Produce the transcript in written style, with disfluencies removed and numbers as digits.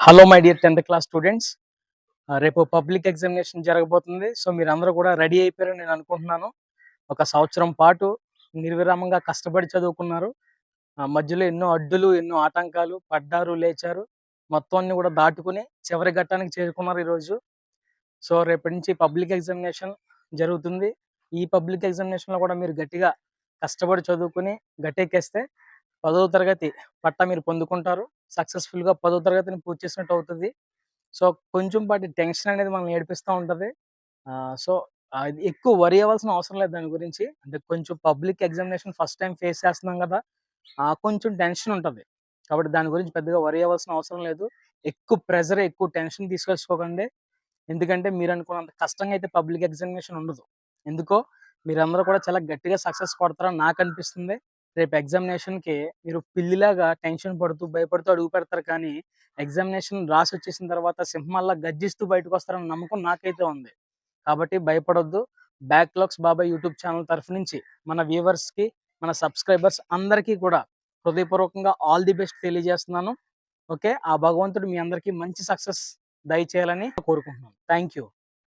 Hello my dear 10th class students. రేపు public examination జరగబోతుంది. So మీరందరూ కూడా రెడీ అయిపోయారని నేను అనుకుంటున్నాను. ఒక సంవత్సరం పాటు నిర్విరామంగా కష్టపడి చదువుకున్నారు. మధ్యలో ఎన్నో అడ్డులు, ఎన్నో ఆటంకాలు పడ్డారు, లేచారు. మొత్తం అన్ని కూడా దాటుకుని చివరి ఘట్టానికి చేరుకున్నారు ఈరోజు. సో రేపటి నుంచి పబ్లిక్ ఎగ్జామినేషన్ జరుగుతుంది. ఈ పబ్లిక్ ఎగ్జామినేషన్లో కూడా మీరు గట్టిగా కష్టపడి చదువుకుని గట్టెక్కేస్తే 10వ తరగతి పట్టా మీరు పొందుకుంటారు. సక్సెస్ఫుల్గా 10వ తరగతిని పూర్తి చేసినట్టు అవుతుంది. సో కొంచెం పాటి టెన్షన్ అనేది మనల్ని ఏడిపిస్తూ ఉంటుంది. సో అది ఎక్కువ వరి అవ్వాల్సిన అవసరం లేదు దాని గురించి. అంటే కొంచెం public examination first time face చేస్తున్నాం కదా, కొంచెం టెన్షన్ ఉంటుంది. కాబట్టి దాని గురించి పెద్దగా వరి అవ్వాల్సిన అవసరం లేదు. ఎక్కువ ప్రెజర్, ఎక్కువ టెన్షన్ తీసుకొచ్చుకోకండి. ఎందుకంటే మీరు అనుకున్నంత కష్టంగా అయితే పబ్లిక్ ఎగ్జామినేషన్ ఉండదు. ఎందుకో మీరందరూ కూడా చాలా గట్టిగా సక్సెస్ కొడతారని నాకు అనిపిస్తుంది. రేపు ఎగ్జామినేషన్కి మీరు పిల్లిలాగా టెన్షన్ పడుతూ భయపడుతూ అడుగు పెడతారు, కానీ ఎగ్జామినేషన్ రాసి వచ్చేసిన తర్వాత సింహంలా గర్జిస్తూ బయటకు వస్తారన్న నమ్మకం నాకైతే ఉంది. కాబట్టి భయపడొద్దు. బ్యాక్లాగ్స్ బాబాయ్ యూట్యూబ్ ఛానల్ తరఫు నుంచి మన వ్యూవర్స్కి, మన సబ్స్క్రైబర్స్ అందరికీ కూడా హృదయపూర్వకంగా ఆల్ ది బెస్ట్ తెలియజేస్తున్నాను. ఓకే, ఆ భగవంతుడు మీ అందరికీ మంచి సక్సెస్ దయచేయాలని కోరుకుంటున్నాను. Thank you.